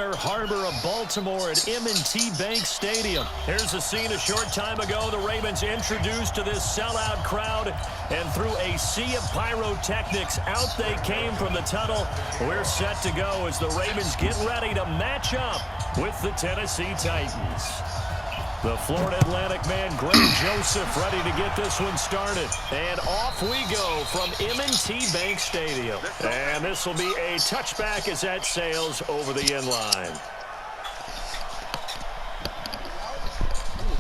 Harbor of Baltimore at M&T Bank Stadium. Here's a scene a short time ago. The Ravens introduced to this sellout crowd, and through a sea of pyrotechnics, out they came from the tunnel. We're set to go as the Ravens get ready to match up with the Tennessee Titans. The Florida Atlantic man, Greg Joseph, ready to get this one started. And off we go from M&T Bank Stadium. And this will be a touchback as that sails over the end line.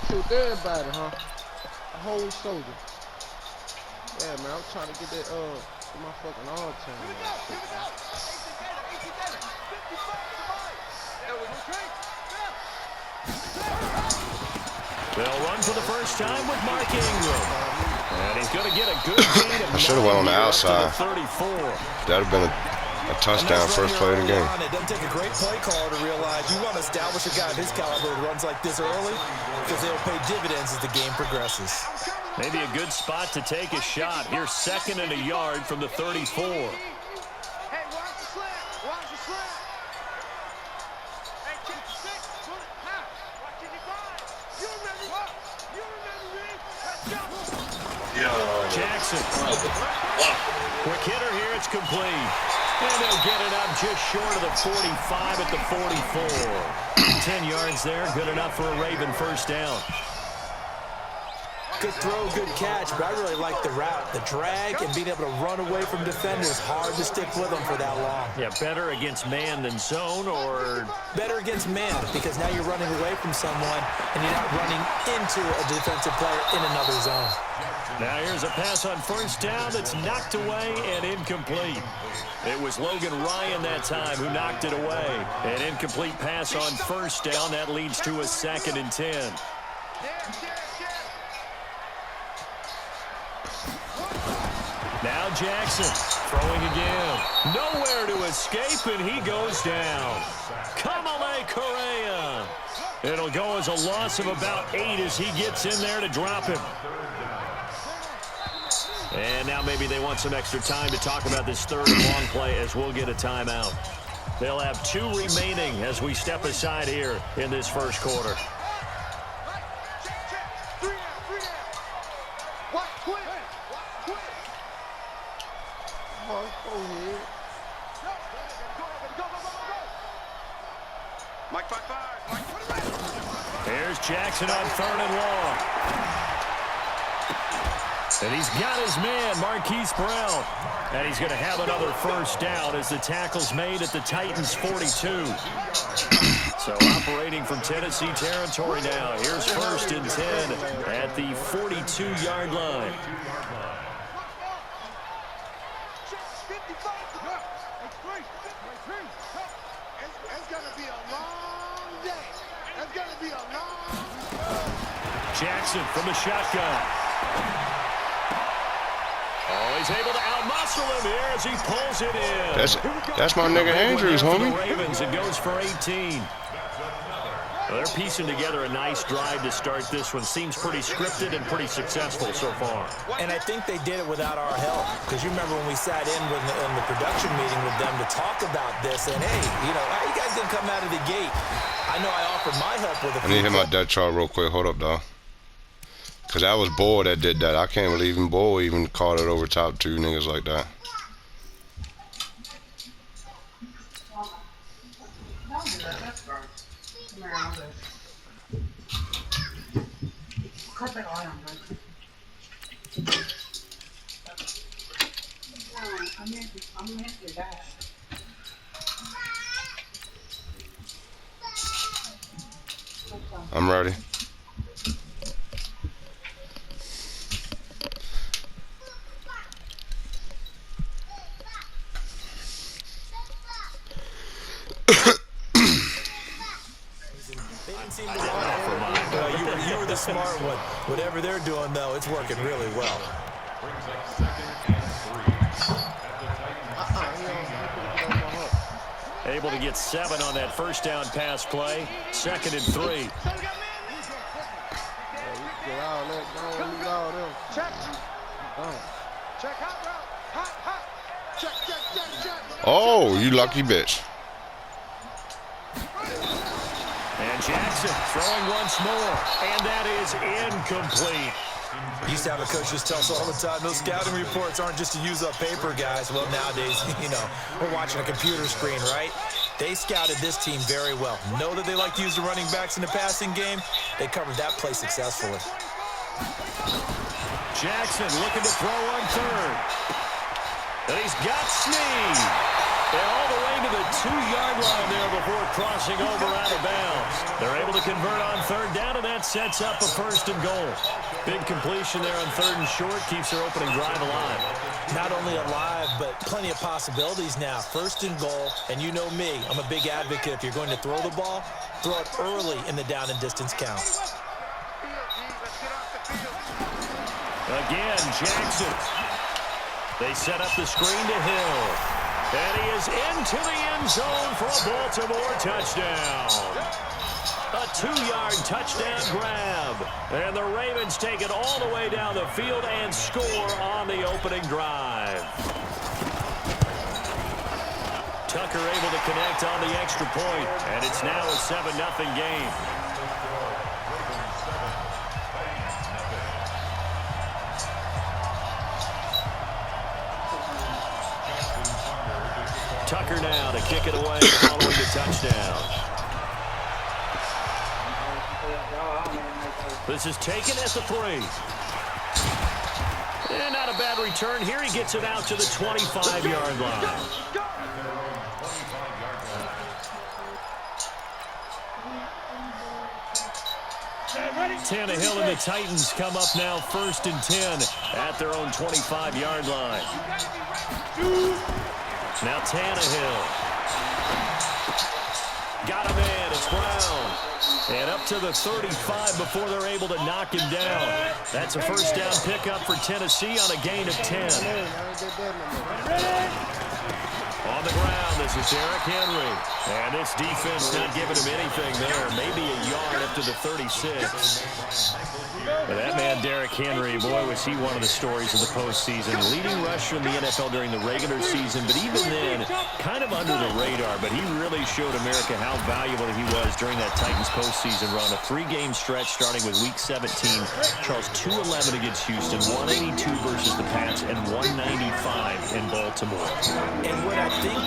Killed everybody, huh? A whole soldier. Yeah, man, I'm trying to get that, my fucking arm turned. They'll run for the first time with Mark Ingram. And he's going to get a good gain of I should have went on the outside. 34. That would have been a touchdown, first play of the game. It doesn't take a great play caller to realize you want to establish a guy of his caliber who runs like this early because they'll pay dividends as the game progresses. Maybe a good spot to take a shot. Here's 2nd and a yard from the 34. Jackson. Quick hitter here. It's complete. And they'll get it up just short of the 45 at the 44. 10 yards there. Good enough for a Raven first down. Good throw, good catch, but I really like the route. The drag and being able to run away from defenders. Hard to stick with them for that long. Yeah, better against man than zone, or? Better against man, because now you're running away from someone and you're not running into a defensive player in another zone. Now here's a pass on first down that's knocked away and incomplete. It was Logan Ryan that time who knocked it away. An incomplete pass on first down. That leads to a 2nd and 10. Now Jackson throwing again. Nowhere to escape, and he goes down. Kamale Correa. It'll go as a loss of about 8 as he gets in there to drop him. And now maybe they want some extra time to talk about this third and long play as we'll get a timeout. They'll have 2 remaining as we step aside here in this first quarter. Here's Jackson on 3rd and long. And he's got his man, Marquise Brown. And he's going to have another first down as the tackle's made at the Titans' 42. So operating from Tennessee territory now. Here's 1st and 10 at the 42-yard line. Jackson from the shotgun. Oh, he's able to outmuscle him here as he pulls it in. That's my nigga Andrews, homie. Ravens, it goes for 18. Well, they're piecing together a nice drive to start this one. Seems pretty scripted and pretty successful so far. And I think they did it without our help. Because you remember when we sat in the production meeting with them to talk about this. And, hey, you know, how you guys going to come out of the gate? I know I offered my help with a I need to hit my depth chart real quick. Hold up, dog. Because that was Boyd that did that. I can't believe even Boyd even called it over top 2 niggas like that. I'm ready. You were the smart one. Whatever they're doing, though, it's working really well. Able to get 7 on that first down pass play. 2nd and 3. Oh, you lucky bitch. And Jackson throwing once more. And that is incomplete. Used to have a coach just tell us all the time, those scouting reports aren't just to use up paper, guys. Well, nowadays, we're watching a computer screen, right? They scouted this team very well. Know that they like to use the running backs in the passing game. They covered that play successfully. Jackson looking to throw on third. And he's got Snead. And all the way to the 2-yard line there before crossing over out of bounds. They're able to convert on third down, and that sets up a 1st and goal. Big completion there on 3rd and short. Keeps their opening drive alive. Not only alive, but plenty of possibilities now. 1st and goal, and you know me. I'm a big advocate. If you're going to throw the ball, throw it early in the down and distance count. Again, Jackson. They set up the screen to Hill. And he is into the end zone for a Baltimore touchdown. A 2-yard touchdown grab. And the Ravens take it all the way down the field and score on the opening drive. Tucker able to connect on the extra point, and it's now a 7-0 game. Tucker now to kick it away following the touchdown. This is taken at the 3. And not a bad return here. He gets it out to the 25-yard line. Tannehill and the Titans come up now 1st and 10 at their own 25-yard line. Now Tannehill. Got a man. It's Brown. And up to the 35 before they're able to knock him down. That's a 1st down pickup for Tennessee on a gain of 10. On the ground, this is Derrick Henry. And this defense not giving him anything there. Maybe a yard up to the 36. But that man, Derrick Henry, boy, was he one of the stories of the postseason. Leading rusher in the NFL during the regular season, but even then, kind of under the radar. But he really showed America how valuable he was during that Titans postseason run. A 3-game stretch starting with Week 17. Charles, 211 against Houston, 182 versus the Pats, and 195 in Baltimore. And what I think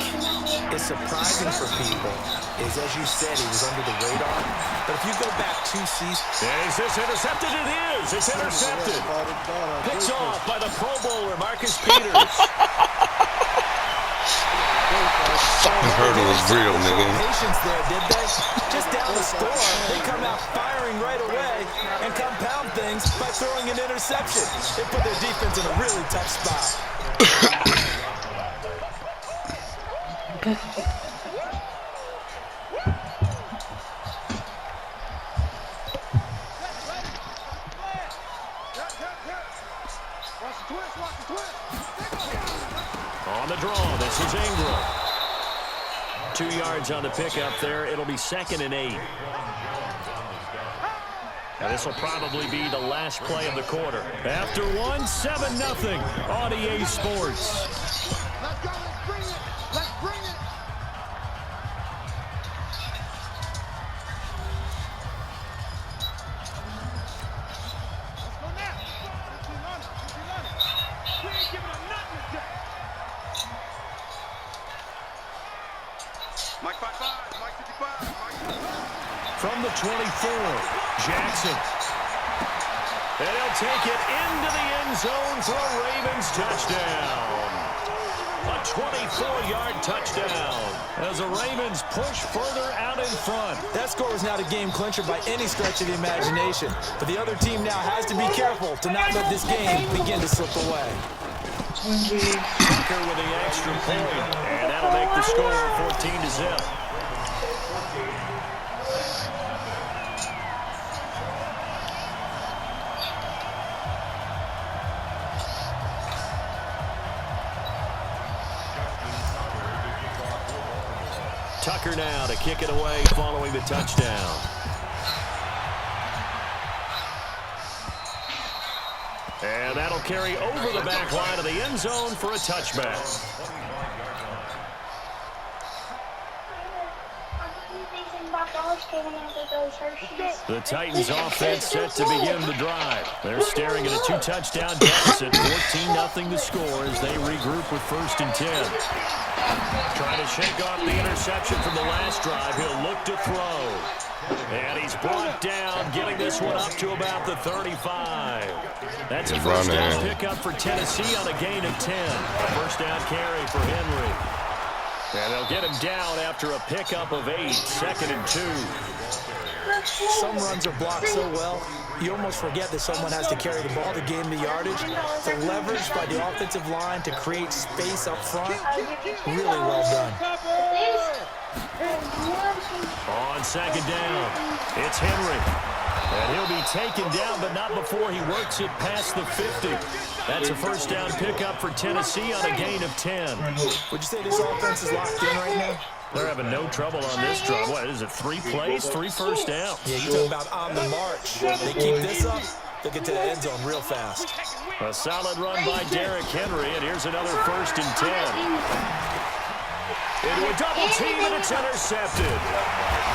is surprising for people is, as you said, he was under the radar. But if you go back 2 seasons... Is this intercepted? It is. It's intercepted. Picked off by the Pro Bowler, Marcus Peters. Fucking hurdle is real, nigga. Patience there, did they? Just down the score, they come out firing right away and compound things by throwing an interception. They put their defense in a really tough spot. On the draw, this is Ingram. 2 yards on the pickup there. It'll be 2nd and 8. Now this will probably be the last play of the quarter. After 1, 7-0 on EA Sports. Let's go, let's bring it. Let's bring it. Let's go now. We ain't giving up nothing today. Mike 55, Mike 55, Mike 55. From the 24, Jackson. And he'll take it into the end zone for a Ravens touchdown. A 24-yard touchdown as the Ravens push further out in front. That score is now the game clincher by any stretch of the imagination. But the other team now has to be careful to not let this game begin to slip away. Tucker with the extra point, and that'll make the score 14-0. Tucker now to kick it away following the touchdown. And that'll carry over the back line of the end zone for a touchback. The Titans offense set to begin the drive. They're staring at a 2-touchdown deficit, 14-0 the score as they regroup with 1st and 10. Trying to shake off the interception from the last drive. He'll look to throw. And he's brought down, getting this one up to about the 35. That's a first down pickup for Tennessee on a gain of 10. A first down carry for Henry. And they'll get him down after a pickup of 8, 2nd and 2. Some runs are blocked so well, you almost forget that someone has to carry the ball to gain the yardage. The leverage by the offensive line to create space up front, really well done. On 2nd down, it's Henry. And he'll be taken down, but not before he works it past the 50. That's a first down pickup for Tennessee on a gain of 10. Would you say this offense is locked in right now? They're having no trouble on this drive. What is it, 3 plays, 3 first downs? Yeah, you're talking about on the march. They keep this up, they'll get to the end zone real fast. A solid run by Derrick Henry, and here's another 1st and 10. Into a double team, and it's intercepted.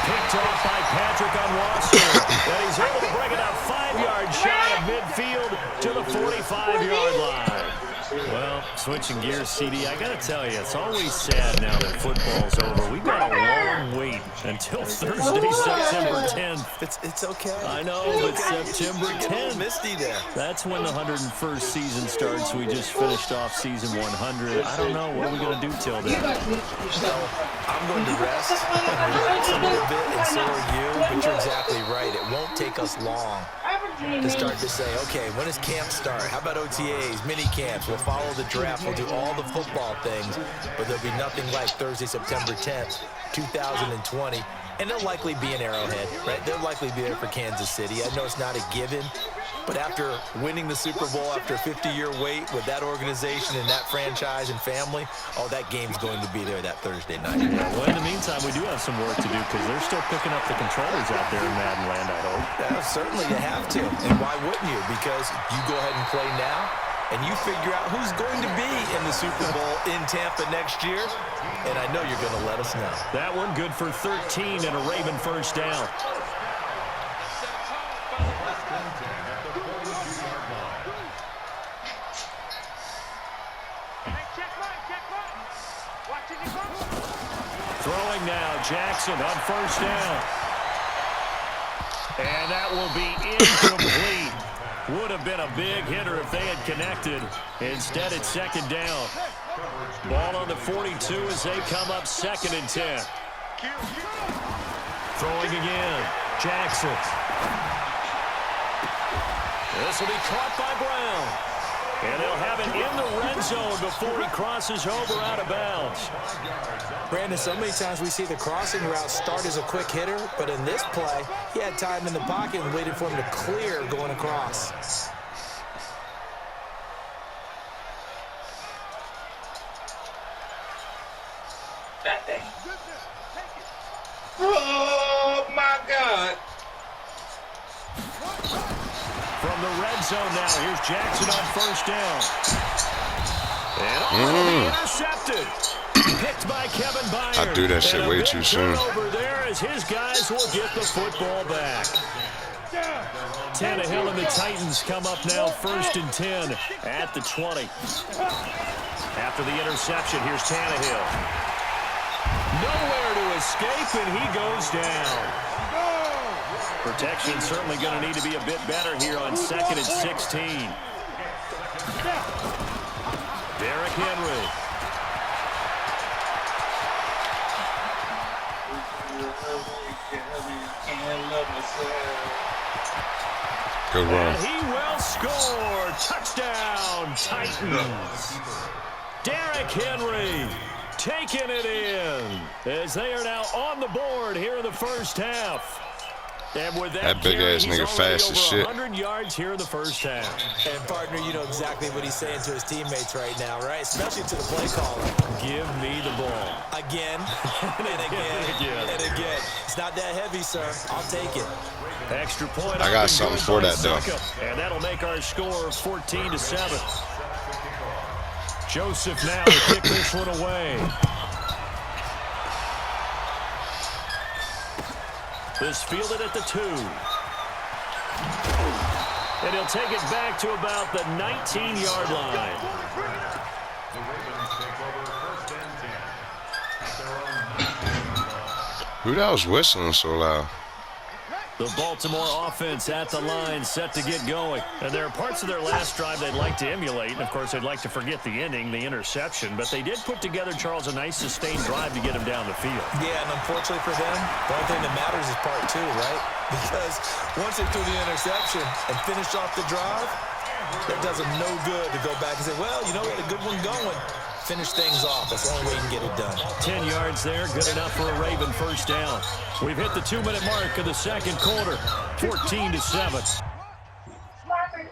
Picked off by Patrick on Watson, and he's able to bring it out 5 yards shy of midfield to the 45-yard line. Well, switching gears, CD, I got to tell you, it's always sad now that football's over. We've got a long wait until Thursday, September 10th. It's okay. I know, but September 10th. Misty there. That's when the 101st season starts. We just finished off season 100. I don't know. What are we going to do till then? I'm going to rest and relax a little bit, and so are you. But you're exactly right. It won't take us long to start to say, okay, when does camp start? How about OTAs, mini camps? We'll follow the draft. We'll do all the football things, but there'll be nothing like Thursday, September 10th, 2020. And they'll likely be in Arrowhead, right? They'll likely be there for Kansas City. I know it's not a given, but after winning the Super Bowl, after a 50-year wait with that organization and that franchise and family, oh, that game's going to be there that Thursday night. Yeah, well, in the meantime, we do have some work to do because they're still picking up the controllers out there in Madden land, I hope. Yeah, certainly you have to. And why wouldn't you? Because you go ahead and play now, and you figure out who's going to be in the Super Bowl in Tampa next year, and I know you're going to let us know. That one good for 13 and a Raven first down. Throwing now, Jackson on first down. And that will be incomplete. Would have been a big hitter if they had connected. Instead, it's 2nd down. Ball on the 42 as they come up 2nd and 10. Throwing again. Jackson. This will be caught by Brown. And they'll have it in the red zone before he crosses over out of bounds. Brandon, so many times we see the crossing route start as a quick hitter, but in this play, he had time in the pocket and waited for him to clear going across. That thing. Oh, my God. From the red zone now, here's Jackson on first down. And intercepted. Picked by Kevin Byard. I do that shit way too soon. Over there as his guys will get the football back. Tannehill and the Titans come up now 1st and 10 at the 20. After the interception, here's Tannehill. Nowhere to escape, and he goes down. Protection certainly going to need to be a bit better here on 2nd and 16. Derrick Henry. Good run. And he will score. Touchdown, Titans. Derrick Henry taking it in as they are now on the board here in the first half. And with that big carry, ass nigga he's fast as shit. 100 yards here in the first half. And partner, you know exactly what he's saying to his teammates right now, right? Especially to the play caller. Give me the ball. Again, and again, and again. It's not that heavy, sir. I'll take it. Extra point. I got something for that, though. And that'll make our score 14-7. Joseph now to kick this one away. This fielded at the 2. And he'll take it back to about the 19-yard line. Who that was whistling so loud? The Baltimore offense at the line, set to get going. And there are parts of their last drive they'd like to emulate. And, of course, they'd like to forget the ending, the interception. But they did put together, Charles, a nice sustained drive to get him down the field. Yeah, and unfortunately for them, the only thing that matters is part 2, right? Because once they threw the interception and finished off the drive, that does them no good to go back and say, well, you know, we had a good one going. Finish things off. That's the only way you can get it done. 10 yards there, good enough for a Raven first down. We've hit the 2-minute mark of the second quarter, 14-7.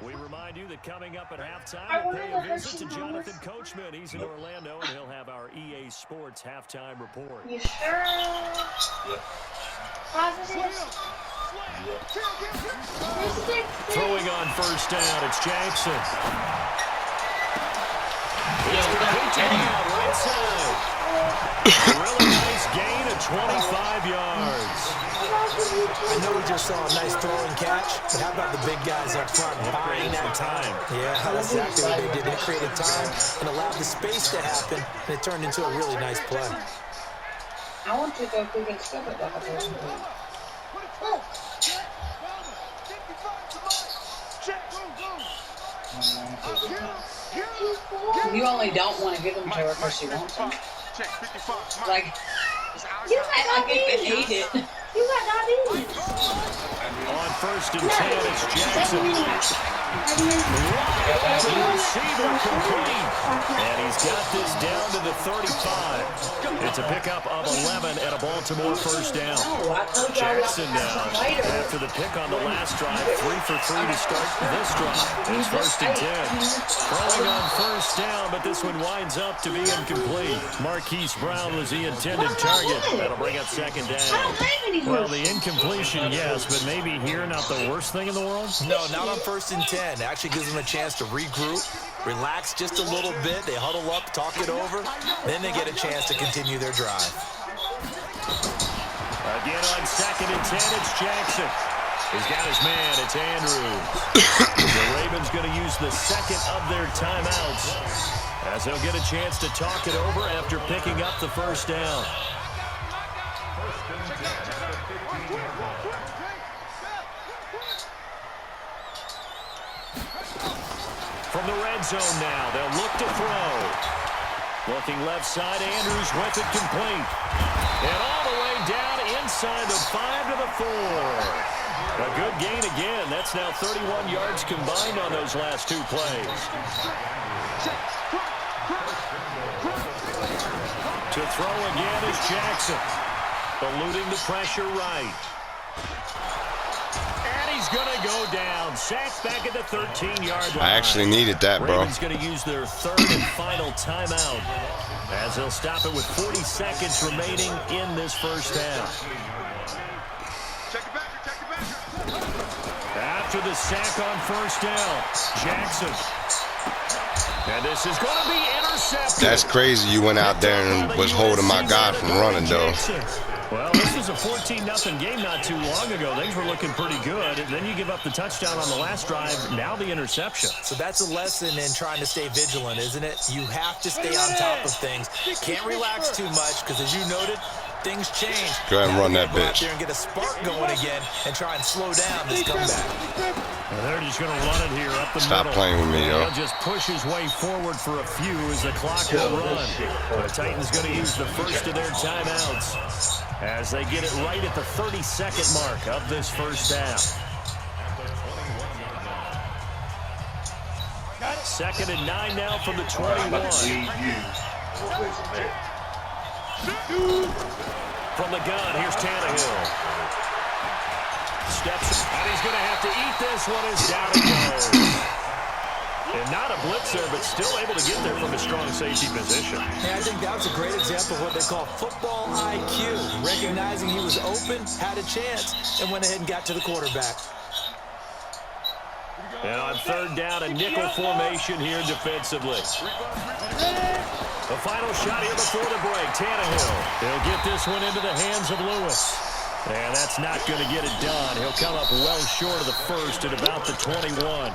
We remind you that coming up at halftime, we'll pay a visit to Jonathan Coachman. He's in Orlando, and he'll have our EA Sports halftime report. You sure? Yep. Throwing on first down, it's Jackson. He's going to put it out right side. A really nice gain of 25 yards. I know we just saw a nice throwing catch, but how about the big guys up front buying that time? Yeah, that's exactly what they did. They created time and allowed the space to happen, and it turned into a really nice play. I want to go quick and step it like a person. You only don't want to give them to her because she wants them. Like, you might not need it. You might not need it. On first and 10, it's Jackson. The receiver complete. And he's got this down to the 35. It's a pickup of 11 and a Baltimore first down. Jackson now, after the pick on the last drive, 3 for 3 to start this drive. It's first and 10. Throwing on first down, but this one winds up to be incomplete. Marquise Brown was the intended target. That'll bring up second down. Well, the incompletion, yes, but maybe here not the worst thing in the world? No, not on first and 10. It actually gives them a chance to regroup, relax just a little bit. They huddle up, talk it over. Then they get a chance to continue their drive. Again on second and 10, it's Jackson. He's got his man, it's Andrews. The Ravens going to use the second of their timeouts as they'll get a chance to talk it over after picking up the first down. From the red zone now, they'll look to throw. Looking left side, Andrews with it complete. And all the way down inside the 5 to the 4. A good gain again. That's now 31 yards combined on those last 2 plays. To throw again is Jackson. Eluding the pressure right. And he's going to go down. Sacked back at the 13-yard line. I actually needed that, bro. Ravens going to use their third and final timeout as they'll stop it with 40 seconds remaining in this first half. After the sack on first down, Jackson. And this is going to be intercepted. That's crazy you went out there and was holding my guy from running, though. Well, this was a 14-0 game not too long ago. Things were looking pretty good. And then you give up the touchdown on the last drive, now the interception. So that's a lesson in trying to stay vigilant, isn't it? You have to stay on top of things. Can't relax too much because, as you noted, things change. Go ahead and run that bitch. Go out bitch. there and get a spark going again and try and slow down this comeback. And they're just going to run it here up the Stop middle. playing with me, yo. He'll just push his way forward for a few as the clock will run. The Titans going to use the first of their timeouts as they get it right at the 32nd mark of this first half. Second and 9 now from the 21. From the gun, here's Tannehill. Steps, and he's going to have to eat this one as down he goes. And not a blitzer, but still able to get there from a strong safety position. Yeah, I think that was a great example of what they call football IQ. Recognizing he was open, had a chance, and went ahead and got to the quarterback. And on third down, a nickel formation here defensively. The final shot here before the break. Tannehill. He'll get this one into the hands of Lewis. And that's not going to get it done. He'll come up well short of the first at about the 21.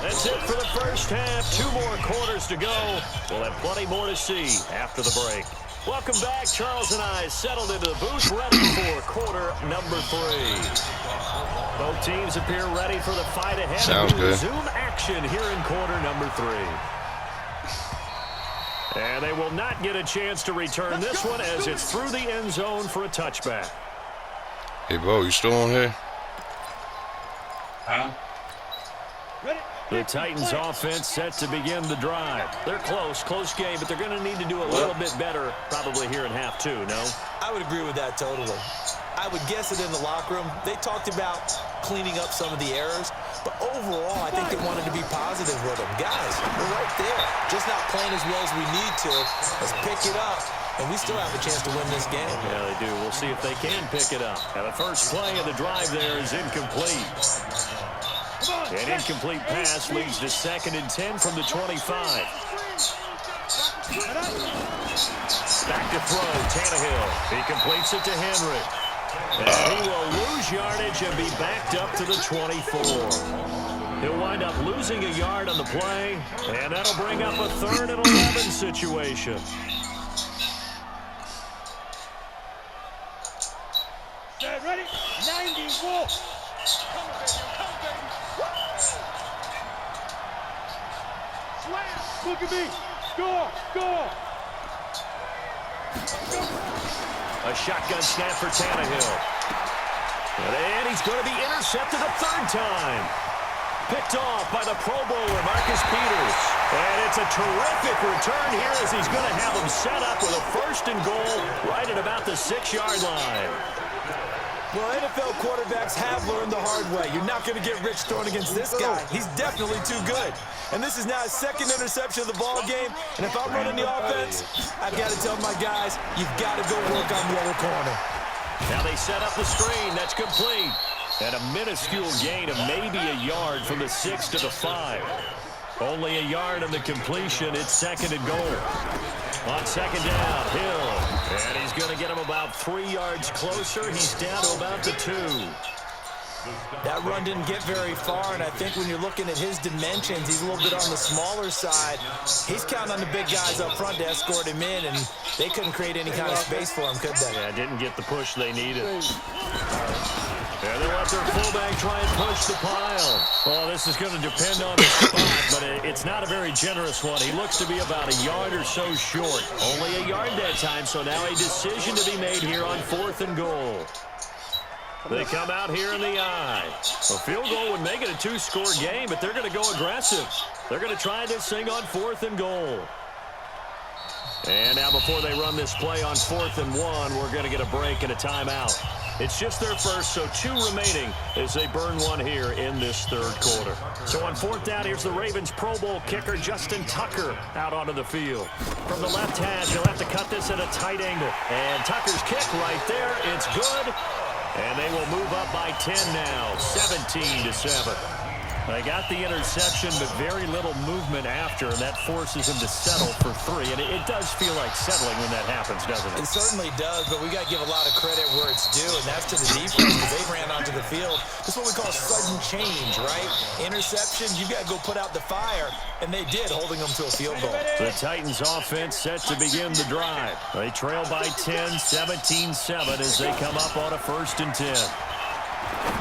That's it for the first half. 2 more quarters to go. We'll have plenty more to see after the break. Welcome back. Charles and I settled into the booth, ready for quarter number 3. Both teams appear ready for the fight ahead. Sounds good. Resume action here in quarter number 3. And they will not get a chance to return this one as it's through the end zone for a touchback. Hey, Bo, you still on here? Huh? The Titans offense set to begin the drive. They're close game, but they're going to need to do a little bit better probably here in half 2, no? I would agree with that totally. I would guess that in the locker room, they talked about cleaning up some of the errors, but overall, I think they wanted to be positive with them. Guys, we're right there. Just not playing as well as we need to. Let's pick it up, and we still have a chance to win this game. Yeah, they do. We'll see if they can pick it up. And the first play of the drive there is incomplete. An incomplete pass leads to 2nd and 10 from the 25. Back to throw, Tannehill. He completes it to Henry. And he will lose yardage and be backed up to the 24. He'll wind up losing a yard on the play, and that'll bring up a 3rd and 11 situation. Get ready. 94. Look at me. Score. A shotgun snap for Tannehill. And he's going to be intercepted a 3rd time. Picked off by the Pro Bowler, Marcus Peters. And it's a terrific return here as he's going to have him set up with a 1st and goal right at about the 6-yard line. Well, NFL quarterbacks have learned the hard way. You're not going to get rich throwing against this guy. He's definitely too good. And this is now his 2nd interception of the ball game. And if I'm running the offense, I've got to tell my guys, you've got to go work on the other corner. Now they set up the screen. That's complete. And a minuscule gain of maybe a yard from the 6 to the 5. Only a yard on the completion. It's 2nd and goal. On 2nd down, Hill. And he's going to get him about 3 yards closer. He's down to about the 2. That run didn't get very far, and I think when you're looking at his dimensions, he's a little bit on the smaller side. He's counting on the big guys up front to escort him in, and they couldn't create any kind of space for him, could they? Yeah, didn't get the push they needed. And they let their fullback try and push the pile. Oh, this is going to depend on the spot, but it's not a very generous one. He looks to be about a yard or so short. Only a yard that time, so now a decision to be made here on 4th and goal. They come out here in the eye. A field goal would make it a 2-score game, but they're going to go aggressive. They're going to try this thing on 4th and goal. And now before they run this play on 4th and 1, we're going to get a break and a timeout. It's just their first, so 2 remaining as they burn one here in this 3rd quarter. So on 4th down, here's the Ravens Pro Bowl kicker, Justin Tucker, out onto the field. From the left hash, he'll have to cut this at a tight angle. And Tucker's kick right there. It's good. And they will move up by 10 now, 17-7. They got the interception, but very little movement after, and that forces him to settle for 3. And it does feel like settling when that happens, doesn't it? It certainly does, but we got to give a lot of credit where it's due, and that's to the defense because they ran onto the field. This is what we call sudden change, right? Interception, you got to go put out the fire, and they did, holding them to a field goal. The Titans offense set to begin the drive. They trail by 10, 17-7 as they come up on a 1st and 10.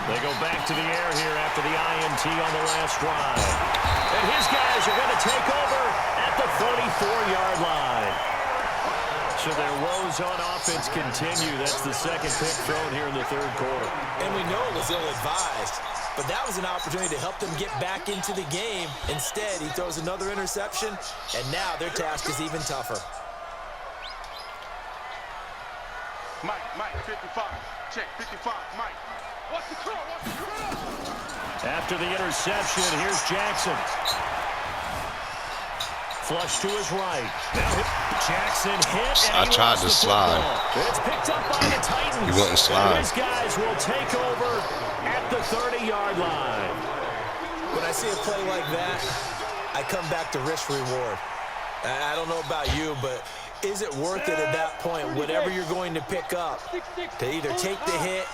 They go back to the air here after the INT on the last drive. And his guys are going to take over at the 34-yard line. So their woes on offense continue. That's the 2nd pick thrown here in the 3rd quarter. And we know it was ill-advised, but that was an opportunity to help them get back into the game. Instead, he throws another interception, and now their task is even tougher. Mike, 55. Check, 55, Mike. Watch the call, watch the call. After the interception, here's Jackson. Flush to his right. Now Jackson hit, and I tried to slide. It's picked up by the Titans. He wouldn't slide. And his guys will take over at the 30-yard line. When I see a play like that, I come back to risk reward. I don't know about you, but is it worth it at that point, whatever you're going to pick up, to either take the hit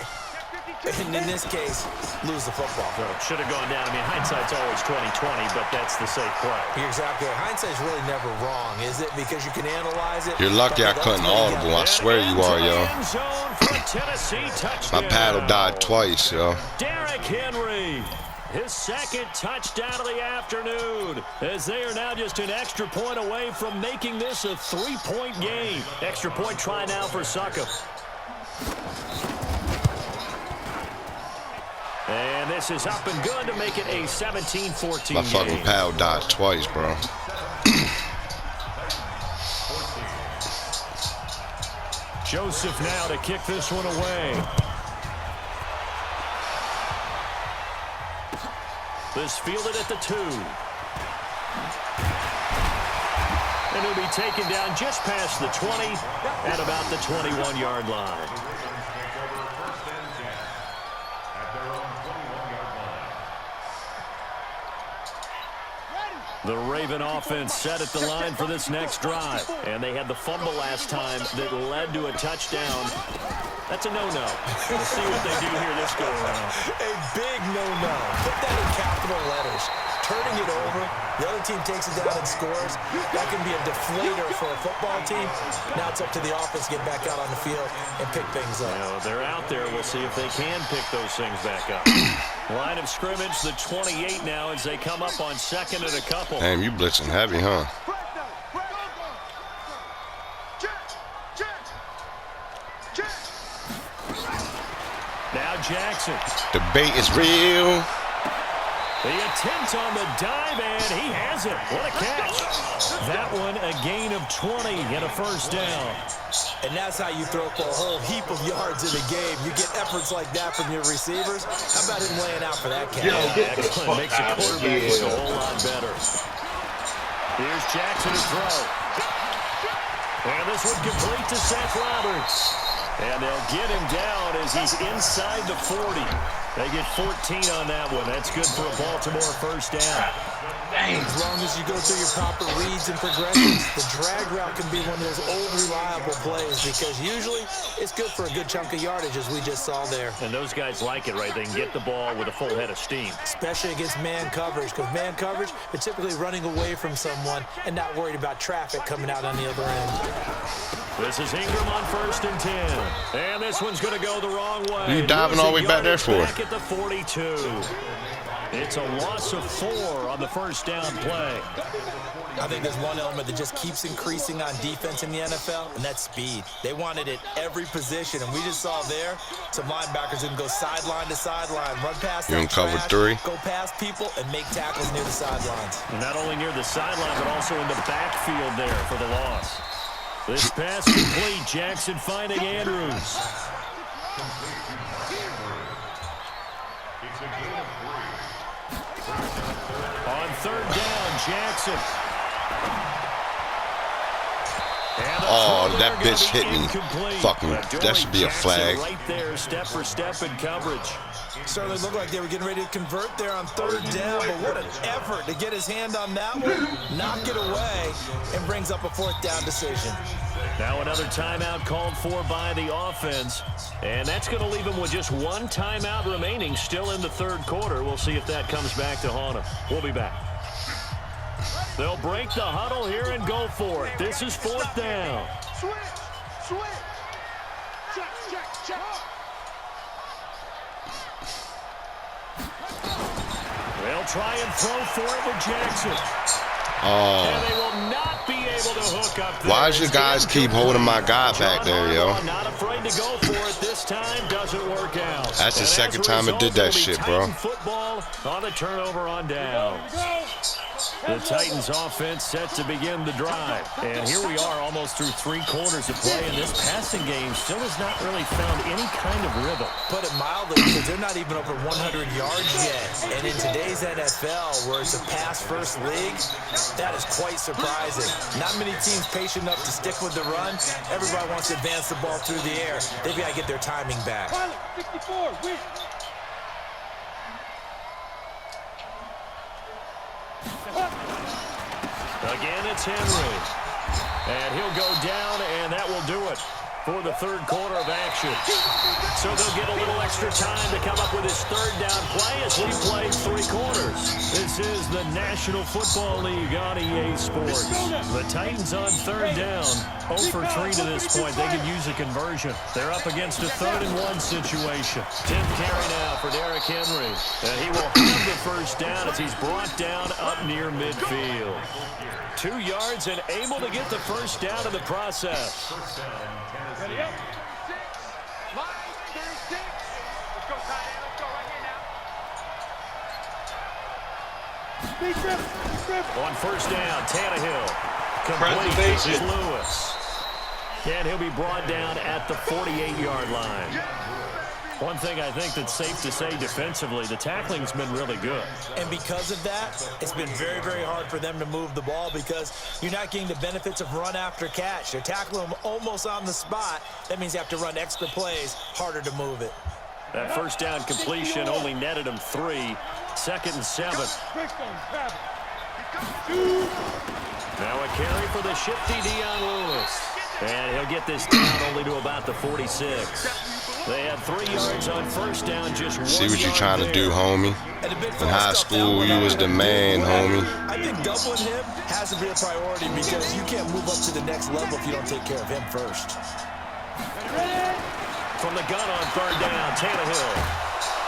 And in this case, lose the football. So it should have gone down. I mean, hindsight's always 20/20, but that's the safe play. You're exactly right. Hindsight's really never wrong, is it? Because you can analyze it. You're lucky I couldn't audible. I swear you are, yo. My paddle died twice, yo. Derrick Henry, his second touchdown of the afternoon, as they are now just an extra point away from making this a 3-point game. Extra point try now for Suckup. And this is up and good to make it a 17-14 game. My fucking paddle died twice, bro. Joseph now to kick this one away. This fielded at the 2. And he'll be taken down just past the 20 at about the 21-yard line. The Raven offense set at the line for this next drive. And they had the fumble last time that led to a touchdown. That's a no-no. We'll see what they do here this go around. A big no-no. Put that in capital letters. Turning it over, the other team takes it down and scores. That can be a deflator for a football team. Now it's up to the offense to get back out on the field and pick things up. You know, they're out there. We'll see if they can pick those things back up. Line of scrimmage, the 28 now as they come up on second and a couple. Damn, you blitzing heavy, huh? Now Jackson. The bait is real. The attempt on the dive, and he has it. What a catch. That one a gain of 20 and a first down. And that's how you throw for a whole heap of yards in a game. You get efforts like that from your receivers. How about him laying out for that catch? Excellent. Makes the quarterback look a whole lot better. Here's Jackson to throw. And this one complete to Seth Roberts. And they'll get him down as he's inside the 40. They get 14 on that one. That's good for a Baltimore first down. As long as you go through your proper reads and progressions, the drag route can be one of those old reliable plays because usually it's good for a good chunk of yardage, as we just saw there. And those guys like it, right? They can get the ball with a full head of steam. Especially against man coverage, because man coverage, they're typically running away from someone and not worried about traffic coming out on the other end. This is Ingram on 1st and 10. And this one's going to go the wrong way. You diving all the way back there for? Back at the 42. It's a loss of 4 on the first down play. I think there's one element that just keeps increasing on defense in the NFL, and that's speed. They want it at every position, and we just saw there some linebackers who can go sideline to sideline, run past you that in cover trash, 3, go past people, and make tackles near the sidelines. Not only near the sideline, but also in the backfield there for the loss. This pass complete. Jackson finding Andrews. On 3rd down, Jackson. Oh, that bitch hit me. Fucking, that should be a flag. Right there, step for step in coverage. Certainly looked like they were getting ready to convert there on 3rd down, but what an effort to get his hand on that one, knock it away, and brings up a 4th down decision. Now another timeout called for by the offense, and that's going to leave him with just one timeout remaining still in the 3rd quarter. We'll see if that comes back to haunt him. We'll be back. They'll break the huddle here and go for it. This is 4th down. Switch. Check. They'll try and throw for it with Jackson. Oh. And they will not be able to hook up there. Why does you guys keep holding my guy back there, yo? Not afraid to go for it this time. Doesn't work out. That's the second time it did that shit, bro. Football on the turnover on downs. The Titans offense set to begin the drive. And here we are almost through 3 quarters of play, and this passing game still has not really found any kind of rhythm. Put it mildly, because they're not even over 100 yards yet. And in today's NFL, where it's a pass-first league, that is quite surprising. Not many teams patient enough to stick with the run. Everybody wants to advance the ball through the air. They've got to get their timing back. 54, win. Again, it's Henry. And he'll go down, and that will do it. for the third quarter of action. So they'll get a little extra time to come up with his third down play as we play 3 quarters. This is the National Football League on EA Sports. The Titans on third down, 0 for 3 to this point. They could use a conversion. They're up against a 3rd and 1 situation. 10th carry now for Derrick Henry. And he will have the first down as he's brought down up near midfield. 2 yards and able to get the first down in the process. Ready up. 6. Line 36. Let's go, tight end. Let's go right here now. On first down, Tannehill. Complete. This is Lewis. And he'll be brought down at the 48-yard line. One thing I think that's safe to say defensively, the tackling's been really good. And because of that, it's been very, very hard for them to move the ball because you're not getting the benefits of run after catch. They're tackling them almost on the spot. That means you have to run extra plays, harder to move it. That first down completion only netted him 3. 2nd and 7. Now a carry for the shifty Dion Lewis. And he'll get this down only to about the 46. They had 3 yards on first down, just 1 See what you're yard trying to there. do, homie. In high school, you was the man, homie. I think doubling him has to be a priority because you can't move up to the next level if you don't take care of him first. From the gun on third down, Tannehill.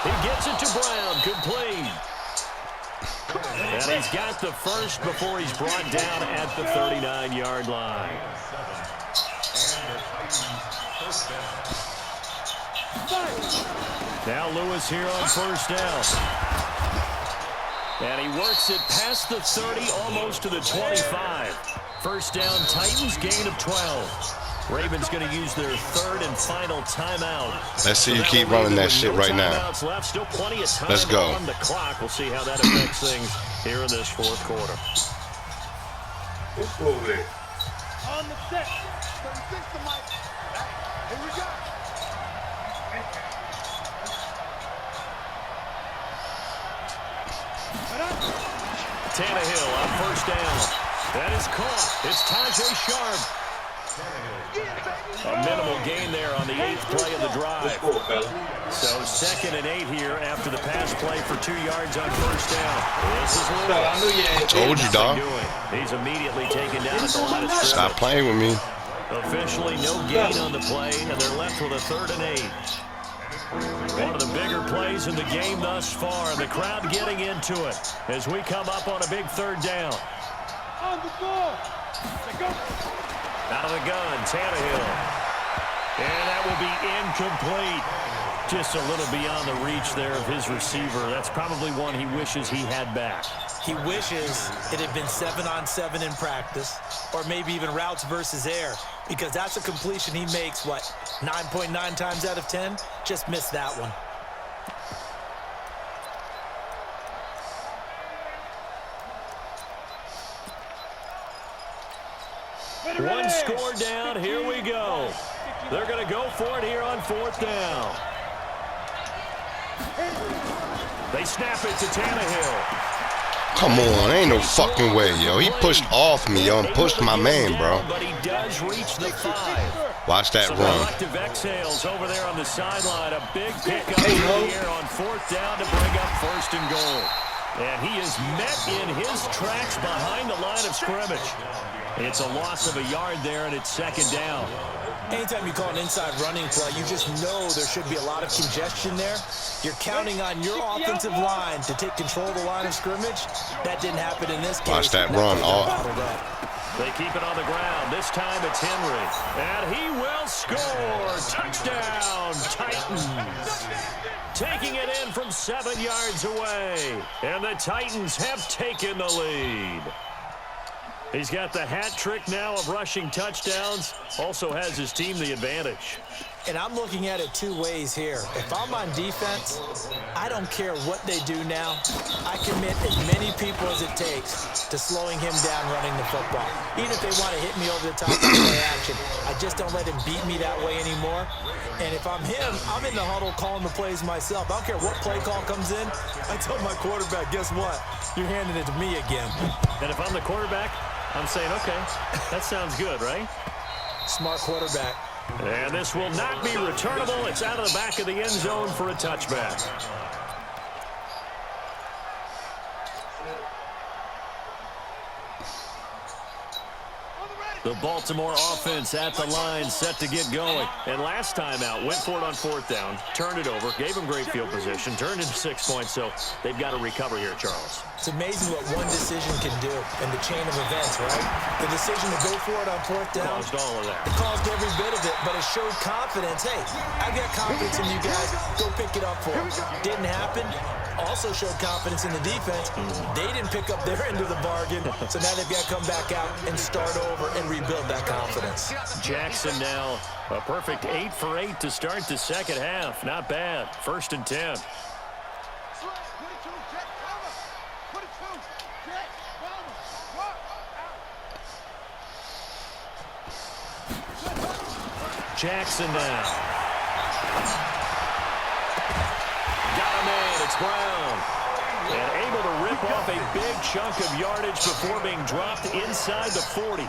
He gets it to Brown, complete. And he's got the first before he's brought down at the 39-yard line. Now Lewis here on first down. And he works it past the 30, almost to the 25. First down, Titans, gain of 12. Ravens going to use their 3rd and final timeout. Let's see you keep running that shit right now. Left. Still plenty of time Let's go. on the clock. We'll see how that affects things here in this 4th quarter. What's over there? On the set. 36 to Mike. Here we go. Tannehill on first down. That is caught. It's Tajay Sharp. A minimal gain there on the 8th play of the drive. So 2nd and 8 here after the pass play for 2 yards on first down. This is Lewis. Told you, dog. He's immediately taken down at the line of scrimmage. Stop playing with me. Officially no gain on the play, and they're left with a 3rd and 8. One of the bigger plays in the game thus far, and the crowd getting into it as we come up on a big 3rd down. On the ball. Go. Out of the gun, Tannehill. And that will be incomplete. Just a little beyond the reach there of his receiver. That's probably one he wishes he had back. He wishes it had been 7-on-7 in practice, or maybe even routes versus air, because that's a completion he makes, 9.9 times out of 10? Just missed that one. One score down, here we go. They're going to go for it here on 4th down. They snap it to Tannehill. Come on, ain't no fucking way, yo. He pushed off me, yo, and pushed my man, bro. But he does reach the 5. Watch that Some run. collective exhales over there on the sideline. A big pickup in the air on 4th down to bring up 1st and goal. And he is met in his tracks behind the line of scrimmage. It's a loss of a yard there, and it's 2nd down. Anytime you call an inside running play, you just know there should be a lot of congestion there. You're counting on your offensive line to take control of the line of scrimmage. That didn't happen in this case. Watch that run. They keep it on the ground. This time it's Henry. And he will score. Touchdown, Titans. Taking it in from 7 yards away. And the Titans have taken the lead. He's got the hat trick now of rushing touchdowns. Also has his team the advantage. And I'm looking at it 2 ways here. If I'm on defense, I don't care what they do now. I commit as many people as it takes to slowing him down running the football. Even if they want to hit me over the top of play action, I just don't let him beat me that way anymore. And if I'm him, I'm in the huddle calling the plays myself. I don't care what play call comes in. I tell my quarterback, guess what? You're handing it to me again. And if I'm the quarterback, I'm saying, okay, that sounds good, right? Smart quarterback. And this will not be returnable. It's out of the back of the end zone for a touchback. The Baltimore offense at the line, set to get going. And last time out, went for it on 4th down, turned it over, gave them great field position, turned into 6 points, so they've got to recover here, Charles. It's amazing what one decision can do in the chain of events, right? The decision to go for it on 4th down. Caused all of that. It caused every bit of it, but it showed confidence. Hey, I've got confidence in you guys. Go pick it up for them. Didn't happen. Also showed confidence in the defense. They didn't pick up their end of the bargain, so now they've got to come back out and start over and rebuild that confidence. Jackson now a perfect 8 for 8 to start the second half. Not bad. 1st and 10. Jackson now. Got him in. It's Brown. And able to rip off a big chunk of yardage before being dropped inside the 40.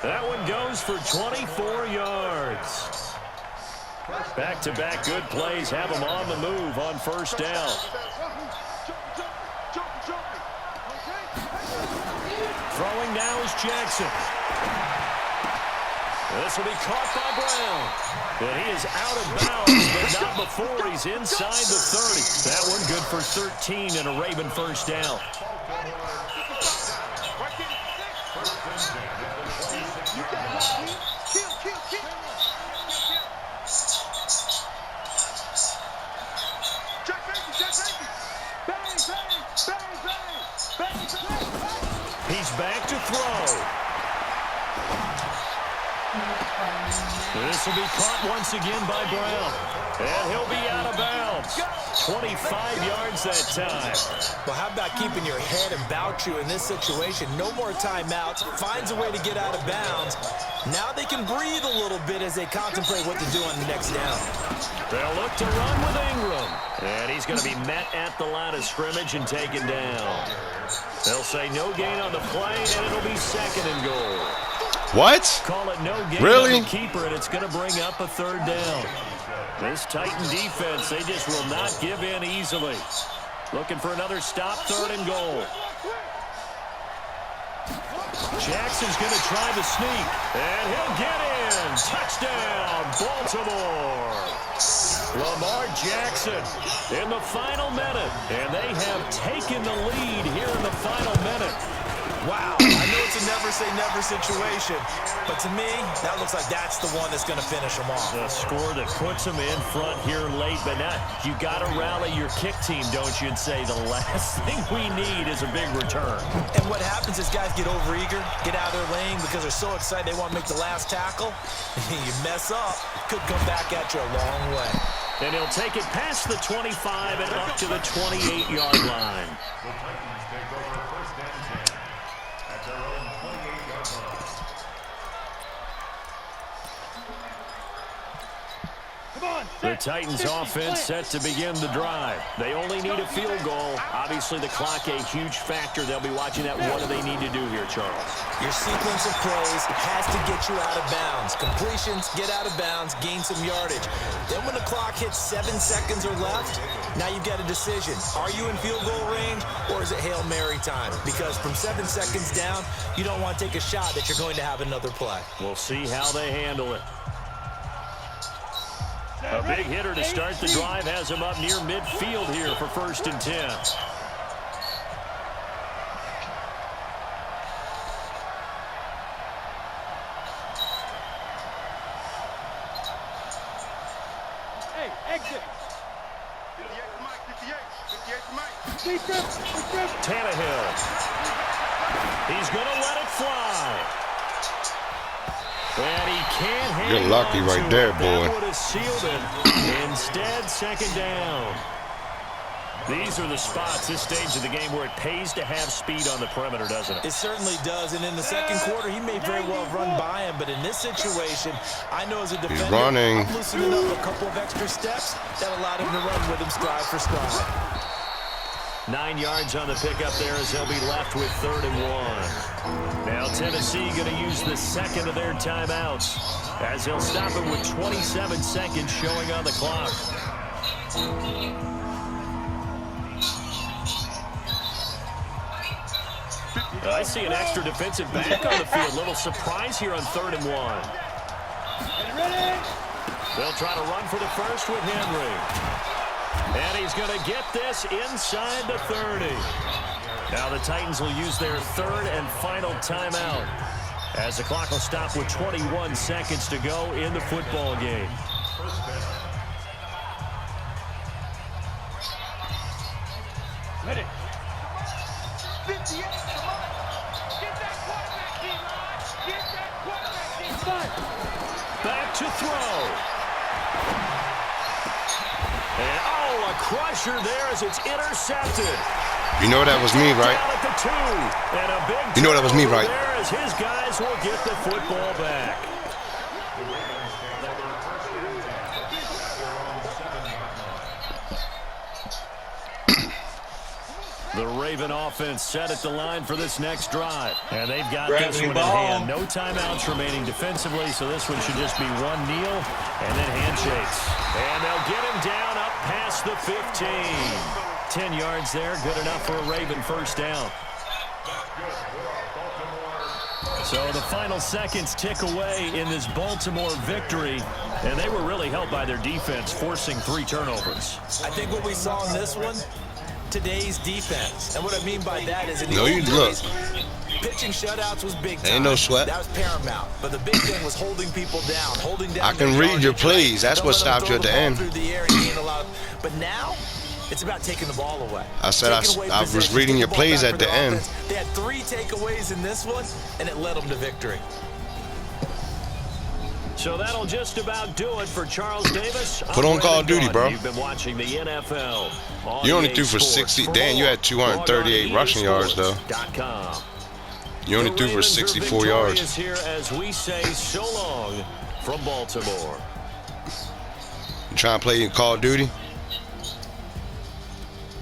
That one goes for 24 yards. Back-to-back good plays have them on the move on 1st down. Throwing now is Jackson. This will be caught by Brown. And he is out of bounds, but not before he's inside the 30. That one good for 13 and a Raven 1st down. He's back to throw. This will be caught once again by Brown. And he'll be out of bounds. 25 yards that time. Well, how about keeping your head about you in this situation? No more timeouts. Finds a way to get out of bounds. Now they can breathe a little bit as they contemplate what to do on the next down. They'll look to run with Ingram. And he's going to be met at the line of scrimmage and taken down. They'll say no gain on the play, and it'll be 2nd and goal. What? Call it no gain Really? on the keeper, and it's going to bring up a 3rd down. This Titan defense, they just will not give in easily. Looking for another stop, 3rd and goal. Jackson's going to try the sneak, and he'll get in. Touchdown, Baltimore. Lamar Jackson in the final minute, and they have taken the lead here in the final minute. Wow, I know it's a never-say-never situation, but to me, that looks like that's the one that's going to finish them off. The score that puts them in front here late, but now you got to rally your kick team, don't you, and say the last thing we need is a big return. And what happens is guys get overeager, get out of their lane because they're so excited they want to make the last tackle. You mess up, could come back at you a long way. And he'll take it past the 25 and up to the 28-yard line. The Titans offense set to begin the drive. They only need a field goal. Obviously, the clock a huge factor. They'll be watching that. What do they need to do here, Charles? Your sequence of plays has to get you out of bounds. Completions, get out of bounds, gain some yardage. Then when the clock hits 7 seconds or left, now you've got a decision. Are you in field goal range, or is it Hail Mary time? Because from 7 seconds down, you don't want to take a shot that you're going to have another play. We'll see how they handle it. A big hitter to start the drive has him up near midfield here for 1st and 10. Hey, exit. 58 to Mike, 58 to Mike. Tannehill. He's going to let it fly. And he can't hang You're lucky on right to there, it. boy. That would have sealed it. Instead, 2nd down. These are the spots, this stage of the game, where it pays to have speed on the perimeter, doesn't it? It certainly does, and in the second quarter, he may very well run by him, but in this situation, I know as a defender, running. I'm loosening up a couple of extra steps that allowed him to run with him stride for stride. 9 yards on the pickup there as they'll be left with 3rd and 1. Now Tennessee going to use the second of their timeouts as they'll stop it with 27 seconds showing on the clock. I see an extra defensive back on the field. Little surprise here on 3rd and 1. They'll try to run for the first with Henry. And he's going to get this inside the 30. Now the Titans will use their 3rd and final timeout as the clock will stop with 21 seconds to go in the football game. Ready. 58. Get that quarterback in. Back to throw. And oh, a crusher there as it's intercepted. You know that was me, right? Down at the 2. And a big you know that was me, right? there as his guys will get the football back. The Raven offense set at the line for this next drive. And they've got this one in hand. No timeouts remaining defensively, so this one should just be one kneel and then handshakes. And they'll get him down up past the 15. 10 yards there, good enough for a Raven first down. So the final seconds tick away in this Baltimore victory, and they were really helped by their defense, forcing 3 turnovers. I think what we saw in this one, today's defense. And what I mean by that is in the No, you look. Pitching shutouts was big time. Ain't no sweat. That was paramount. But the big thing was holding people down, holding down. I can read your plays. That's what stopped you at the end. But now, it's about taking the ball away. I said I was reading your plays at the end. They had 3 takeaways in this one, and it led them to victory. So that'll just about do it for Charles Davis. Put on Call of Duty, bro. You've been watching the NFL. You only threw for 60. Dan, you had 238 rushing yards, though. You only threw for 64 yards. Here as we say so long from Baltimore. You trying to play Call of Duty?